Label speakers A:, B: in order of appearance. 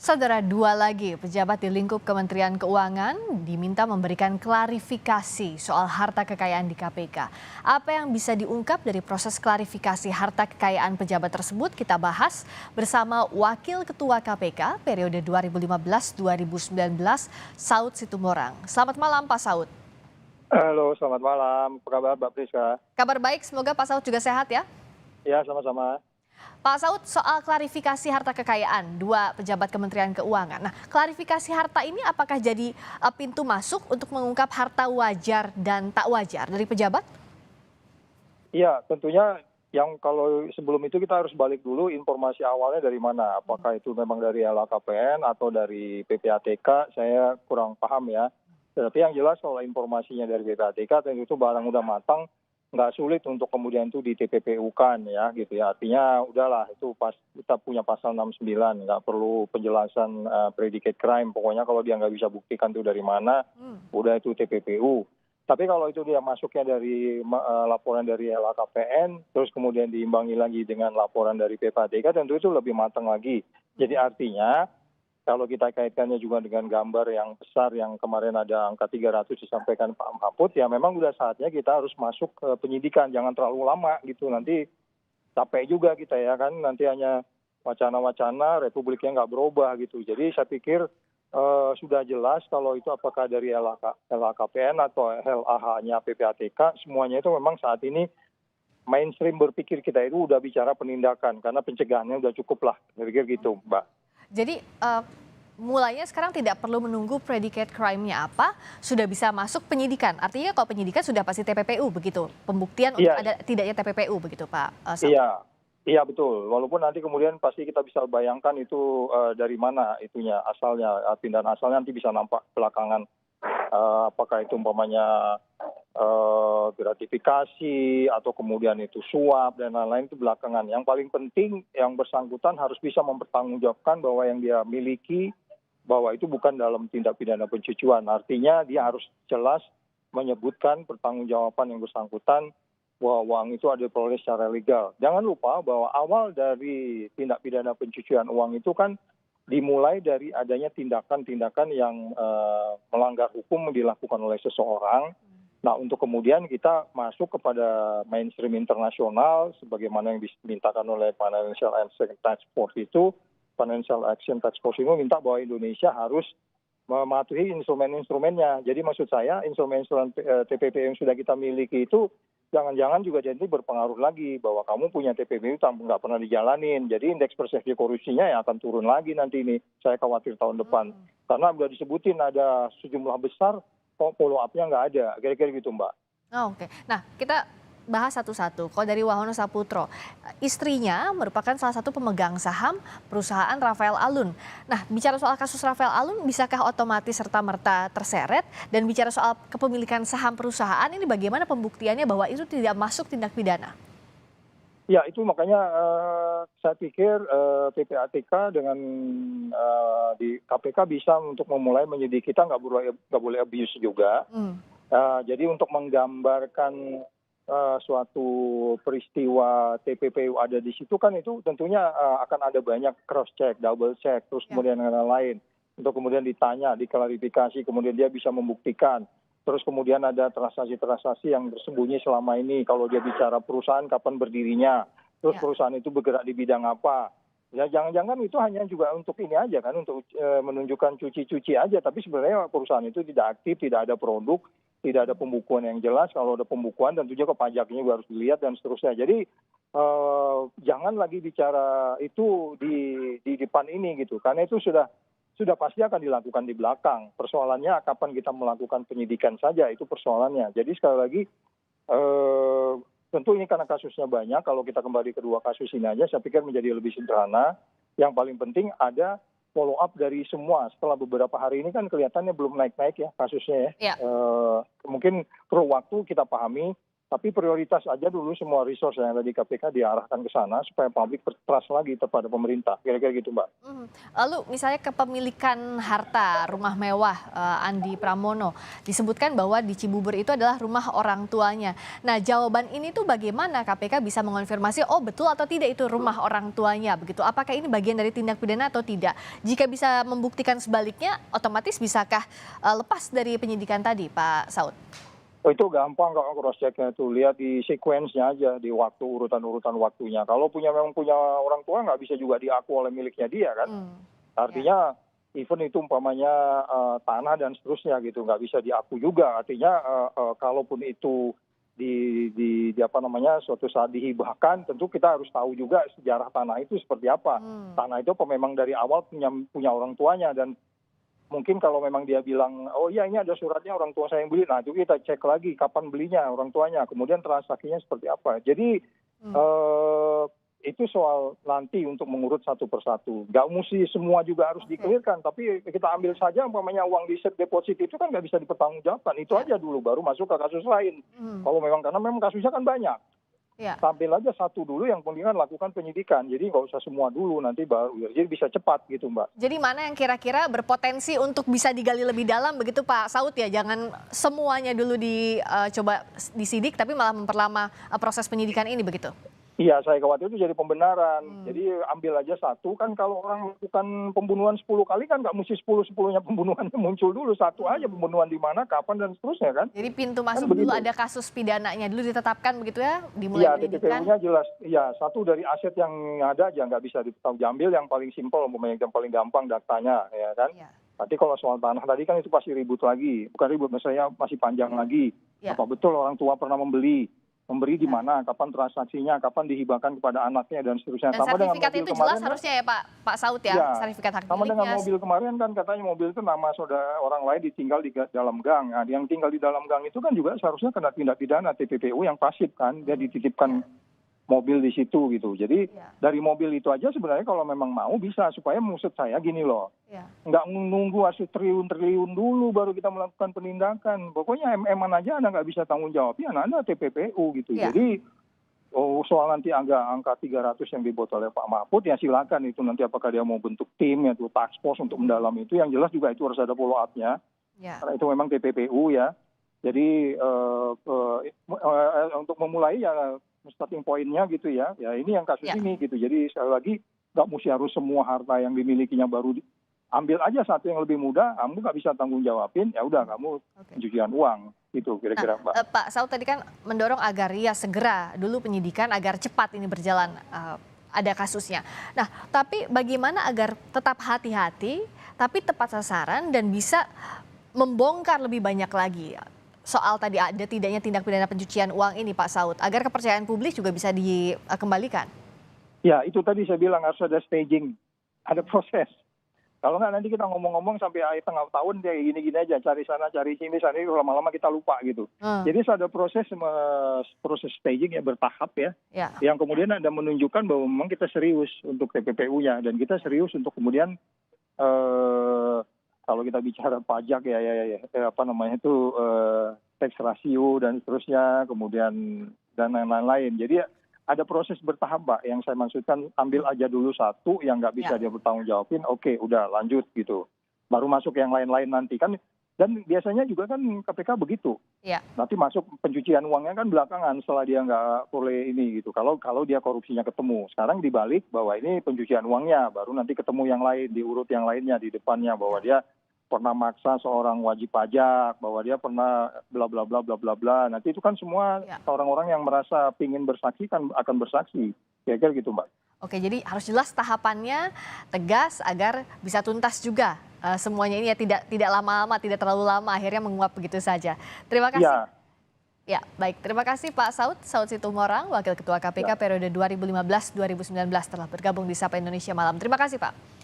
A: Saudara, dua lagi pejabat di lingkup Kementerian Keuangan diminta memberikan klarifikasi soal harta kekayaan di KPK. Apa yang bisa diungkap dari proses klarifikasi harta kekayaan pejabat tersebut kita bahas bersama Wakil Ketua KPK periode 2015-2019, Saud Situmorang. Selamat malam Pak Saud.
B: Halo, selamat malam. Apa kabar, Mbak Priska?
A: Kabar baik, semoga Pak Saud juga sehat ya.
B: Ya, sama-sama.
A: Pak Saud, soal klarifikasi harta kekayaan dua pejabat Kementerian Keuangan. Nah, klarifikasi harta ini apakah jadi pintu masuk untuk mengungkap harta wajar dan tak wajar dari pejabat?
B: Iya, tentunya yang kalau sebelum itu kita harus balik dulu informasi awalnya dari mana. Apakah itu memang dari LHKPN atau dari PPATK, saya kurang paham ya. Tapi yang jelas kalau informasinya dari PPATK, tentu itu barang udah matang, nggak sulit untuk kemudian itu di TPPU-kan ya gitu ya. Artinya udahlah itu pas kita punya pasal 69, nggak perlu penjelasan predicate crime. Pokoknya kalau dia nggak bisa buktikan itu dari mana, udah itu TPPU. Tapi kalau itu dia masuknya dari laporan dari LHKPN, terus kemudian diimbangi lagi dengan laporan dari PPATK, tentu itu lebih matang lagi. Jadi artinya kalau kita kaitkannya juga dengan gambar yang besar yang kemarin ada angka 300 disampaikan Pak Mahfud, ya memang udah saatnya kita harus masuk ke penyidikan, jangan terlalu lama gitu, nanti capek juga kita ya kan, nanti hanya wacana-wacana, republiknya nggak berubah gitu. Jadi saya pikir sudah jelas kalau itu apakah dari LHKPN atau LAH-nya PPATK, semuanya itu memang saat ini mainstream berpikir kita itu udah bicara penindakan, karena pencegahannya udah cukup lah, kira-kira gitu Mbak.
A: Jadi mulainya sekarang tidak perlu menunggu predicate crime-nya apa, sudah bisa masuk penyidikan. Artinya kalau penyidikan sudah pasti TPPU begitu, pembuktian untuk ada tidaknya TPPU begitu Pak Saud.
B: Iya betul. Walaupun nanti kemudian pasti kita bisa bayangkan itu dari mana itunya asalnya, pindahan asalnya nanti bisa nampak belakangan. Apakah itu umpamanya gratifikasi atau kemudian itu suap dan lain-lain itu belakangan. Yang paling penting yang bersangkutan harus bisa mempertanggungjawabkan bahwa yang dia miliki bahwa itu bukan dalam tindak pidana pencucian. Artinya dia harus jelas menyebutkan pertanggungjawaban yang bersangkutan bahwa uang itu ada diperoleh secara legal. Jangan lupa bahwa awal dari tindak pidana pencucian uang itu kan dimulai dari adanya tindakan-tindakan yang melanggar hukum dilakukan oleh seseorang. Nah, untuk kemudian kita masuk kepada mainstream internasional sebagaimana yang dimintakan oleh Financial Action Task Force itu, Financial Action Task Force itu minta bahwa Indonesia harus mematuhi instrumen-instrumennya. Jadi maksud saya instrumen-instrumen TPP yang sudah kita miliki itu jangan-jangan juga jadi berpengaruh lagi bahwa kamu punya TPP itu nggak pernah dijalanin. Jadi indeks persepsi korupsinya yang akan turun lagi nanti ini. Saya khawatir tahun depan. Karena udah disebutin ada sejumlah besar, kok follow up-nya nggak ada. Kira-kira gitu Mbak.
A: Oh, oke. Nah, kita bahas satu-satu. Kalau dari Wahono Saputro, istrinya merupakan salah satu pemegang saham perusahaan Rafael Alun. Nah, bicara soal kasus Rafael Alun, bisakah otomatis serta-merta terseret? Dan bicara soal kepemilikan saham perusahaan, ini bagaimana pembuktiannya bahwa itu tidak masuk tindak pidana?
B: Ya, itu makanya saya pikir PPATK dengan di KPK bisa untuk memulai menyidik. Kita nggak boleh abuse juga. Jadi untuk menggambarkan suatu peristiwa TPPU ada di situ kan itu tentunya akan ada banyak cross check, double check, terus kemudian lain-lain. Untuk kemudian ditanya, diklarifikasi, kemudian dia bisa membuktikan. Terus kemudian ada transaksi-transaksi yang bersembunyi selama ini. Kalau dia bicara perusahaan kapan berdirinya, terus perusahaan itu bergerak di bidang apa. Ya jangan-jangan itu hanya juga untuk ini aja kan, untuk menunjukkan cuci-cuci aja. Tapi sebenarnya perusahaan itu tidak aktif, tidak ada produk, tidak ada pembukuan yang jelas. Kalau ada pembukuan tentunya ke pajaknya juga harus dilihat dan seterusnya. Jadi jangan lagi bicara itu di depan ini gitu. Karena itu sudah pasti akan dilakukan di belakang. Persoalannya kapan kita melakukan penyidikan saja, itu persoalannya. Jadi sekali lagi, tentu ini karena kasusnya banyak, kalau kita kembali ke dua kasus ini aja, saya pikir menjadi lebih sederhana. Yang paling penting ada follow up dari semua. Setelah beberapa hari ini kan kelihatannya belum naik-naik ya kasusnya ya. Mungkin perlu waktu kita pahami, Tapi prioritas aja dulu semua resource yang ada di KPK diarahkan ke sana supaya publik trust lagi kepada pemerintah. Kira-kira gitu, Mbak.
A: Lalu misalnya kepemilikan harta rumah mewah Andi Pramono, disebutkan bahwa di Cibubur itu adalah rumah orang tuanya. Nah, jawaban ini tuh bagaimana KPK bisa mengonfirmasi oh betul atau tidak itu rumah orang tuanya begitu? Apakah ini bagian dari tindak pidana atau tidak? Jika bisa membuktikan sebaliknya, otomatis bisakah lepas dari penyidikan tadi, Pak Saud?
B: Oh, itu gampang kok cross checknya tuh. Lihat di sequence-nya aja, di waktu urutan-urutan waktunya. Kalau memang punya orang tua nggak bisa juga diaku oleh miliknya dia kan. Artinya even itu umpamanya tanah dan seterusnya gitu nggak bisa diaku juga. Artinya kalaupun itu di apa namanya suatu saat dihibahkan, tentu kita harus tahu juga sejarah tanah itu seperti apa. Tanah itu memang dari awal punya orang tuanya, dan mungkin kalau memang dia bilang, oh iya ini ada suratnya orang tua saya yang beli, nah itu kita cek lagi kapan belinya orang tuanya, kemudian transaksinya seperti apa. Jadi itu soal nanti untuk mengurut satu persatu. Nggak mesti semua juga harus dikelirkan, tapi kita ambil saja umpamanya uang di safe deposit itu kan nggak bisa dipertanggungjawabkan. Itu aja dulu, baru masuk ke kasus lain. Kalau karena memang kasusnya kan banyak. Tampil aja satu dulu yang penting lakukan penyidikan. Jadi nggak usah semua dulu, nanti baru jadi bisa cepat gitu, Mbak.
A: Jadi mana yang kira-kira berpotensi untuk bisa digali lebih dalam begitu Pak Saud ya? Jangan semuanya dulu dicoba disidik tapi malah memperlama proses penyidikan ini begitu?
B: Iya, saya khawatir itu jadi pembenaran. Jadi ambil aja satu, kan kalau orang melakukan pembunuhan 10 kali kan nggak mesti 10-10-nya pembunuhannya muncul dulu. Satu aja pembunuhan di mana, kapan, dan seterusnya kan.
A: Jadi pintu masuk dulu ada kasus pidananya dulu ditetapkan begitu ya? Dimulai
B: Iya,
A: penyidikan.
B: TPPU-nya jelas. Iya, satu dari aset yang ada aja nggak bisa diambil, yang paling simpel, yang paling gampang datanya, ya kan. Tapi kalau soal tanah tadi kan itu pasti ribut lagi. Bukan ribut, misalnya masih panjang lagi. Apa betul orang tua pernah memberi di mana, kapan transaksinya, kapan dihibahkan kepada anaknya, dan seterusnya.
A: Dan
B: sama dengan
A: sertifikat
B: mobil
A: itu
B: kemarin,
A: jelas harusnya ya Pak Saud ya, sertifikat hak
B: sama
A: miliknya.
B: dengan mobil kemarin kan katanya mobil itu nama saudara orang lain ditinggal di dalam gang. Nah, yang tinggal di dalam gang itu kan juga seharusnya kena tindak pidana TPPU yang pasif kan, dia dititipkan mobil di situ gitu. Jadi dari mobil itu aja sebenarnya kalau memang mau bisa, supaya maksud saya gini loh. Nggak nunggu hasil triliun-triliun dulu baru kita melakukan penindakan. Pokoknya MM-an aja Anda nggak bisa tanggung jawabnya, Anda TPPU gitu. Jadi soal nanti angka 300 yang dibuat oleh Pak Mahfud, ya silakan itu nanti apakah dia mau bentuk tim yaitu task force untuk mendalam itu, yang jelas juga itu harus ada follow up-nya. Karena itu memang TPPU ya. Jadi untuk memulai ya starting point-nya gitu ya ini yang kasus ini gitu. Jadi sekali lagi nggak mesti harus semua harta yang dimilikinya baru ambil aja satu yang lebih mudah, kamu nggak bisa tanggung jawabin, ya udah kamu pencucian uang gitu kira-kira, Mbak.
A: Pak Saud tadi kan mendorong agar ya segera dulu penyidikan agar cepat ini berjalan ada kasusnya. Nah, tapi bagaimana agar tetap hati-hati tapi tepat sasaran dan bisa membongkar lebih banyak lagi soal tadi ada tidaknya tindak pidana pencucian uang ini Pak Saud, agar kepercayaan publik juga bisa dikembalikan? Ya,
B: itu tadi saya bilang harus ada staging, ada proses. Kalau nggak nanti kita ngomong-ngomong sampai akhir tengah tahun dia gini-gini aja, cari sana, cari sini, lama-lama kita lupa gitu. Jadi ada proses staging ya, bertahap ya, yang kemudian ada menunjukkan bahwa memang kita serius untuk TPPU-nya, dan kita serius untuk kemudian kalau kita bicara pajak apa namanya itu tax ratio dan seterusnya, kemudian dan lain-lain. Jadi ada proses bertahap, Pak, yang saya maksudkan ambil aja dulu satu yang nggak bisa dia bertanggung jawabin, oke udah lanjut gitu. Baru masuk yang lain-lain nanti kan, dan biasanya juga kan KPK begitu. Nanti masuk pencucian uangnya kan belakangan setelah dia nggak boleh ini gitu. Kalau dia korupsinya ketemu, sekarang dibalik bahwa ini pencucian uangnya, baru nanti ketemu yang lain, diurut yang lainnya di depannya bahwa dia pernah maksa seorang wajib pajak, bahwa dia pernah bla bla bla bla bla bla. Nanti itu kan semua orang-orang yang merasa pingin bersaksi kan akan bersaksi. Kira-kira gitu, Mbak.
A: Oke, jadi harus jelas tahapannya, tegas agar bisa tuntas juga semuanya ini ya, tidak lama-lama, tidak terlalu lama akhirnya menguap begitu saja. Terima kasih. Ya, baik. Terima kasih Pak Saud Situmorang, Wakil Ketua KPK periode 2015-2019 telah bergabung di Sapa Indonesia Malam. Terima kasih, Pak.